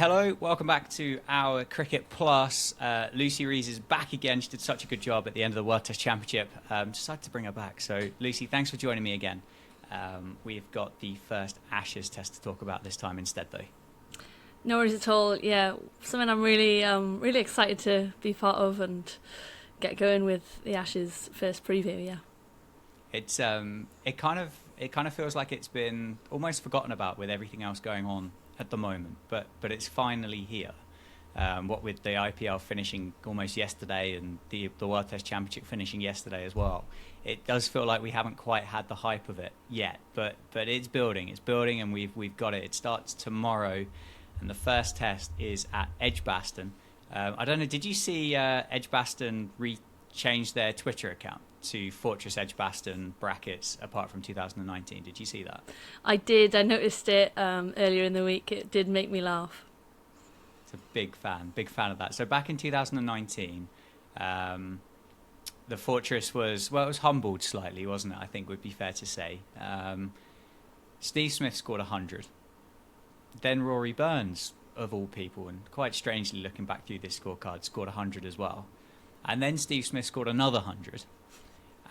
Hello, welcome back to our Cricket Plus. Lucy Rees is back again. She did such a good job at the end of the World Test Championship. Decided to bring her back. So, Lucy, thanks for joining me again. We've got the first Ashes test to talk about this time instead, though. No worries at all. Yeah, something I'm really excited to be part of and get going with the Ashes first preview. Yeah, It's it kind of feels like it's been almost forgotten about with everything else going on at the moment, but it's finally here. What with the IPL finishing almost yesterday and the World Test Championship finishing yesterday as well, it does feel like we haven't quite had the hype of it yet. But it's building, and we've got it. It starts tomorrow, and the first test is at Edgbaston. I don't know. Did you see Edgbaston change their Twitter account to Fortress Edgbaston brackets apart from 2019? Did you see that? I did. I noticed it earlier in the week. It did make me laugh. It's a big fan of that. So back in 2019, the Fortress was it was humbled slightly, wasn't it? I think would be fair to say. Steve Smith scored 100. Then Rory Burns, of all people, and quite strangely looking back through this scorecard, scored 100 as well. And then Steve Smith scored another 100.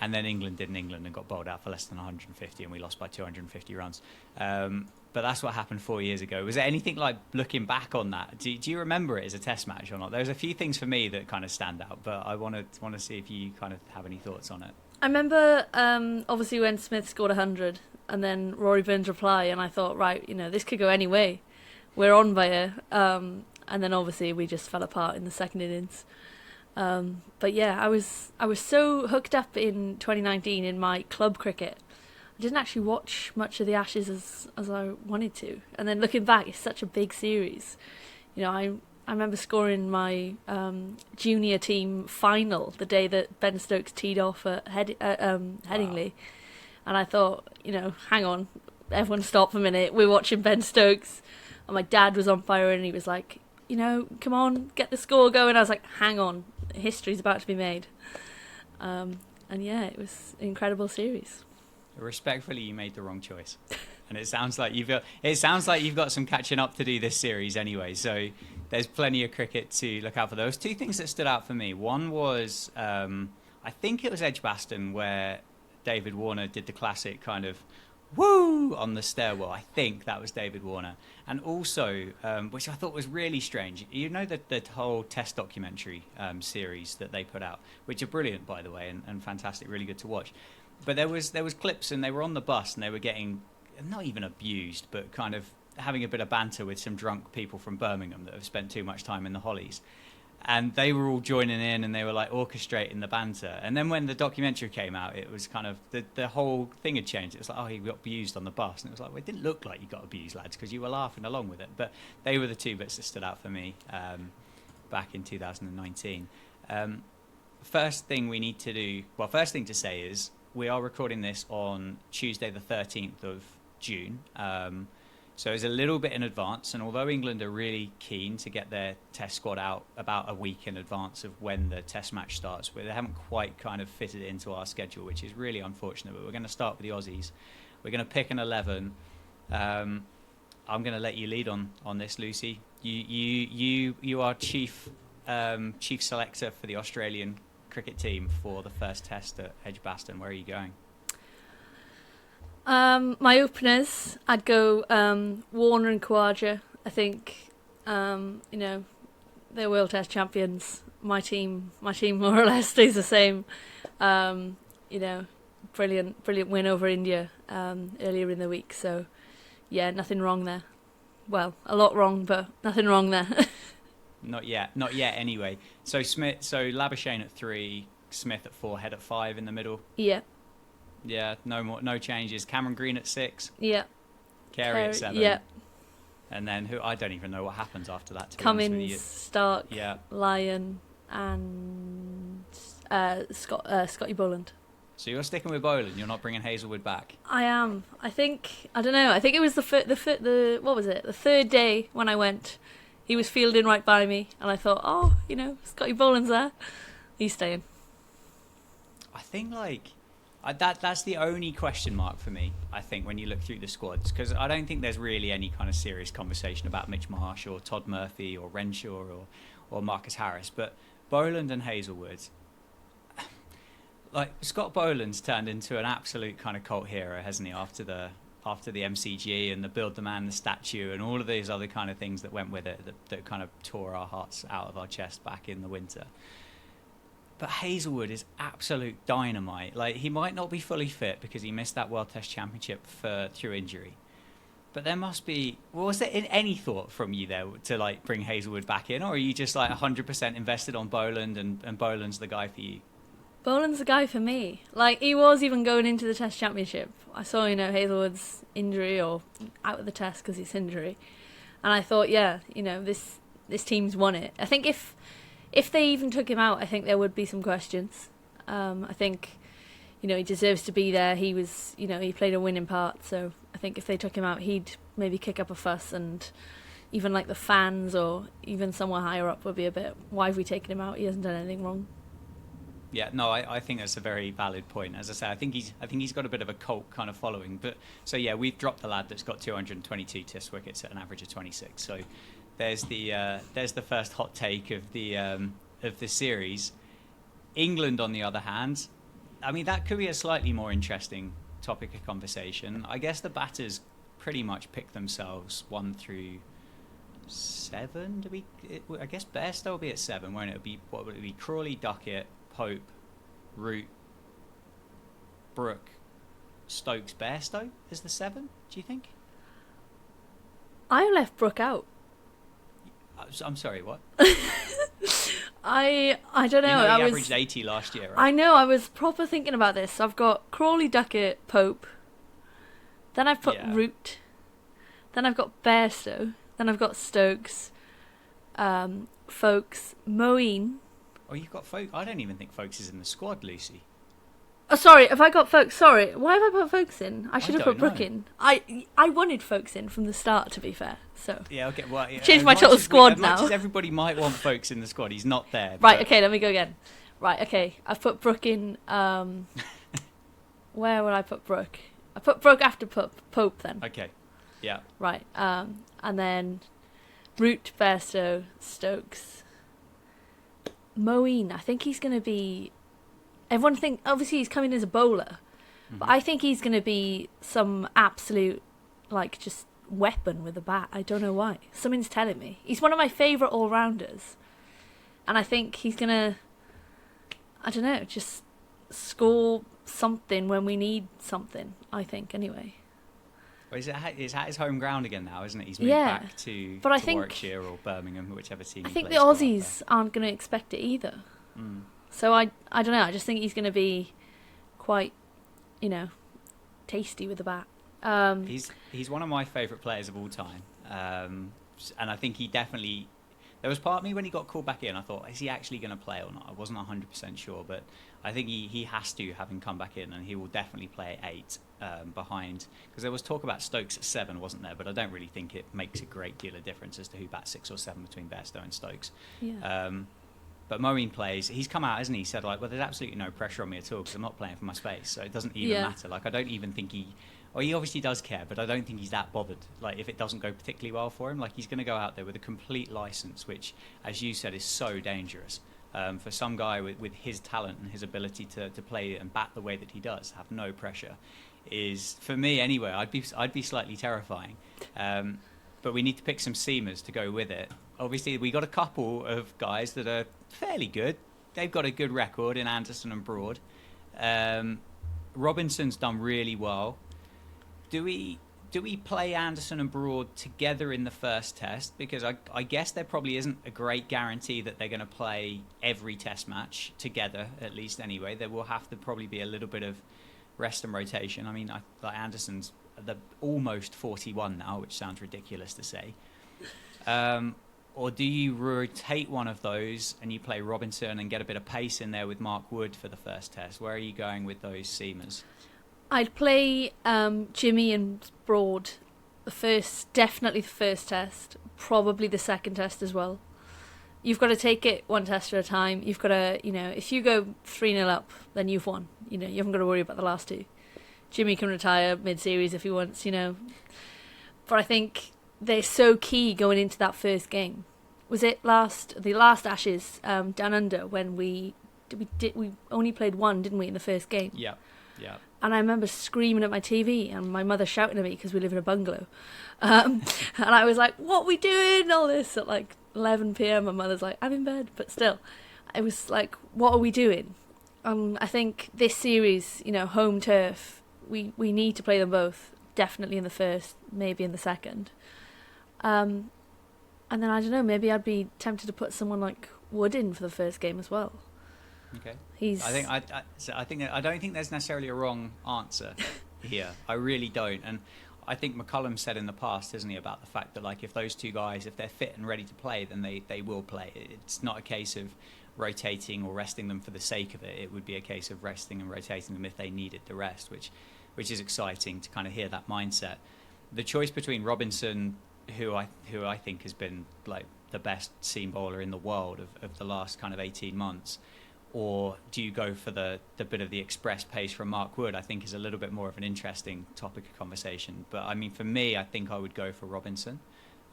And then England did in England and got bowled out for less than 150, and we lost by 250 runs. But that's what happened 4 years ago. Was there anything like looking back on that? Do you remember it as a test match or not? There's a few things for me that kind of stand out, but I want to see if you kind of have any thoughts on it. I remember obviously when Smith scored 100 and then Rory Burns' reply, and I thought, right, this could go any way. We're on by it. And then obviously we just fell apart in the second innings. But yeah, I was so hooked up in 2019 in my club cricket. I didn't actually watch much of the Ashes as I wanted to. And then looking back, it's such a big series. I remember scoring my junior team final the day that Ben Stokes teed off at Headingley. Wow. And I thought, hang on, everyone stop for a minute. We're watching Ben Stokes. And my dad was on fire and he was like, come on, get the score going. I was like, hang on, history's about to be made. And yeah, it was an incredible series. Respectfully, you made the wrong choice, and it sounds like you've got some catching up to do this series anyway. So there's plenty of cricket to look out for. There was two things that stood out for me. One was I think it was Edgbaston where David Warner did the classic kind of woo on the stairwell. I think that was David Warner. And also, which I thought was really strange, the whole test documentary series that they put out, which are brilliant, by the way, and fantastic, really good to watch. But there was clips, and they were on the bus, and they were getting, not even abused, but kind of having a bit of banter with some drunk people from Birmingham that have spent too much time in the Hollies. And they were all joining in, and they were like orchestrating the banter. And then when the documentary came out, it was kind of the whole thing had changed. It was like, oh, he got abused on the bus, and it was like, well, it didn't look like you got abused, lads, because you were laughing along with it. But they were the two bits that stood out for me back in 2019. First thing to say is we are recording this on Tuesday, the 13th of June. So it's a little bit in advance, and although England are really keen to get their test squad out about a week in advance of when the test match starts, but they haven't quite kind of fitted it into our schedule, which is really unfortunate. But we're going to start with the Aussies. We're going to pick an 11. I'm going to let you lead on this, Lucy. You are chief selector for the Australian cricket team for the first test at Edgbaston. Where are you going? My openers, I'd go Warner and Khawaja. I think they're World Test champions. My team more or less stays the same. Brilliant win over India earlier in the week. So yeah, nothing wrong there. Well, a lot wrong, but nothing wrong there. Not yet anyway. So Labuschagne at 3, Smith at 4, Head at 5 in the middle. Yeah, no changes. Cameron Green at 6. Yeah. Carey at 7. Yeah. And then I don't even know what happens after that. Cummins, Stark, yeah. Lyon, and Scotty Boland. So you're sticking with Boland. You're not bringing Hazlewood back. I am. I don't know. I think it was the third day when I went. He was fielding right by me, and I thought, Scotty Boland's there. He's staying. I think That's the only question mark for me, I think, when you look through the squads, because I don't think there's really any kind of serious conversation about Mitch Marsh or Todd Murphy or Renshaw or Marcus Harris. But Boland and Hazlewood, like Scott Boland's turned into an absolute kind of cult hero, hasn't he? After the MCG and the Build the Man, the statue, and all of these other kind of things that went with it that kind of tore our hearts out of our chest back in the winter. But Hazlewood is absolute dynamite. Like, he might not be fully fit because he missed that World Test Championship through injury. But there must be... Well, was there any thought from you there to, like, bring Hazlewood back in? Or are you just, like, 100% invested on Boland and Boland's the guy for you? Boland's the guy for me. Like, he was even going into the Test Championship. I saw, Hazlewood's injury or out of the Test because it's injury. And I thought, yeah, this team's won it. I think if they even took him out, I think there would be some questions. I think, he deserves to be there. He was, he played a winning part. So I think if they took him out, he'd maybe kick up a fuss, and even like the fans or even somewhere higher up would be a bit, why have we taken him out? He hasn't done anything wrong. Yeah, no, I think that's a very valid point. As I say, I think he's got a bit of a cult kind of following. But so yeah, we've dropped the lad that's got 222 Test wickets at an average of 26. So there's the first hot take of the series. England, on the other hand, I mean, that could be a slightly more interesting topic of conversation. I guess the batters pretty much pick themselves 1 through 7. I guess Bairstow will be at 7, won't it? What would it be? Crawley, Duckett, Pope, Root, Brooke, Stokes, Bairstow is the 7. Do you think? I left Brooke out. I'm sorry, what? I don't know. He averaged 80 last year, right? I know. I was proper thinking about this. I've got Crawley, Duckett, Pope. Then I've put Root. Then I've got Bairstow. Then I've got Stokes, Folkes, Moeen. Oh, you've got Folkes. I don't even think Folkes is in the squad, Lucy. Oh, sorry. Have I got Folkes? Sorry. Why have I put Folkes in? I should have put Brooke in. I wanted Folkes in from the start, to be fair. So yeah, okay. Well, change my total squad now. As much as everybody might want Folkes in the squad, he's not there. Right. Okay. Let me go again. Right. Okay. I've put Brooke in. Where would I put Brooke? I put Brooke after Pope then. Okay. Yeah. Right. And then Root, Bairstow, Stokes, Moeen. I think he's going to be... Everyone think obviously he's coming as a bowler, but I think he's going to be some absolute, like, just weapon with a bat. I don't know why. Something's telling me. He's one of my favourite all-rounders. And I think he's going to, I don't know, just score something when we need something, I think, anyway. Well, he's at his home ground again now, isn't it? He's moved back to Warwickshire or Birmingham, whichever team he plays. I think the Aussies aren't going to expect it either. Mm. So I don't know. I just think he's going to be quite, tasty with the bat. He's one of my favourite players of all time, and I think he definitely. There was part of me when he got called back in. I thought, is he actually going to play or not? I wasn't 100% sure, but I think he has to, having come back in, and he will definitely play at 8 behind. Because there was talk about Stokes at 7, wasn't there? But I don't really think it makes a great deal of difference as to who bats 6 or 7 between Bairstow and Stokes. Yeah. But Moeen plays. He's come out, hasn't he? He said, like, well, there's absolutely no pressure on me at all because I'm not playing for my space, so it doesn't even matter. Like, I don't even think he obviously does care, but I don't think he's that bothered. Like, if it doesn't go particularly well for him, like, he's going to go out there with a complete license, which, as you said, is so dangerous. For some guy with his talent and his ability to play and bat the way that he does, have no pressure, is, for me anyway, I'd be slightly terrifying. But we need to pick some seamers to go with it. Obviously, we got a couple of guys that are fairly good. They've got a good record in Anderson and Broad. Robinson's done really well. Do we play Anderson and Broad together in the first test? Because I guess there probably isn't a great guarantee that they're going to play every test match together, at least anyway. There will have to probably be a little bit of rest and rotation. I mean, like Anderson's almost 41 now, which sounds ridiculous to say. Or do you rotate one of those and you play Robinson and get a bit of pace in there with Mark Wood for the first test? Where are you going with those seamers? I'd play Jimmy and Broad definitely the first test, probably the second test as well. you've got to take it one test at a time. You've got to, if you go 3-0 up, then you've won. You haven't got to worry about the last two. Jimmy can retire mid-series if he wants, But I think they're so key going into that first game. Was it the last Ashes down under when we only played one, didn't we, in the first game? Yeah. And I remember screaming at my TV and my mother shouting at me because we live in a bungalow. And I was like, what are we doing? All this at like 11 p.m. My mother's like, I'm in bed. But still, I was like, what are we doing? I think this series, home turf, we need to play them both. Definitely in the first, maybe in the second. And then, I don't know, maybe I'd be tempted to put someone like Wood in for the first game as well. Okay. I don't think there's necessarily a wrong answer here. I really don't. And I think McCullum said in the past, isn't he, about the fact that like if those two guys, if they're fit and ready to play, then they will play. It's not a case of rotating or resting them for the sake of it. It would be a case of resting and rotating them if they needed the rest, which is exciting to kind of hear that mindset. The choice between Robinson, who I think has been like the best seam bowler in the world of the last kind of 18 months, or do you go for the bit of the express pace from Mark Wood, I think is a little bit more of an interesting topic of conversation. But I mean, for me, I think I would go for Robinson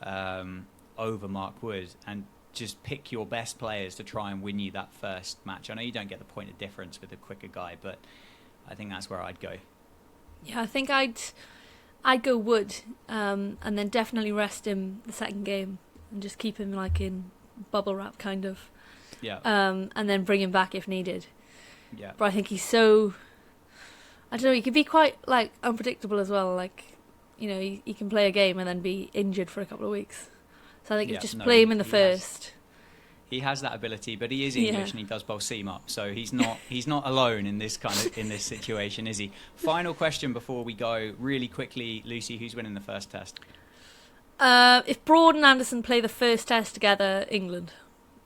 over Mark Wood and just pick your best players to try and win you that first match. I know you don't get the point of difference with a quicker guy, but I think that's where I'd go. Yeah, I think I'd go Wood and then definitely rest him the second game and just keep him like in bubble wrap kind of. Yeah. And then bring him back if needed. Yeah. But I think he's so, I don't know, he can be quite like unpredictable as well. Like, he can play a game and then be injured for a couple of weeks. So I think you just play him in the first. He has that ability, but he is English and he does bowl seam up, so he's not alone in this situation, is he? Final question before we go, really quickly, Lucy, who's winning the first test? If Broad and Anderson play the first test together, England.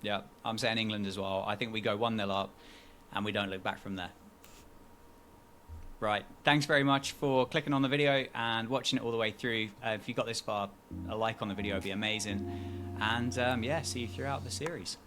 Yeah, I'm saying England as well. I think we go 1-0 up and we don't look back from there. Right, thanks very much for clicking on the video and watching it all the way through. If you got this far, a like on the video would be amazing. And see you throughout the series.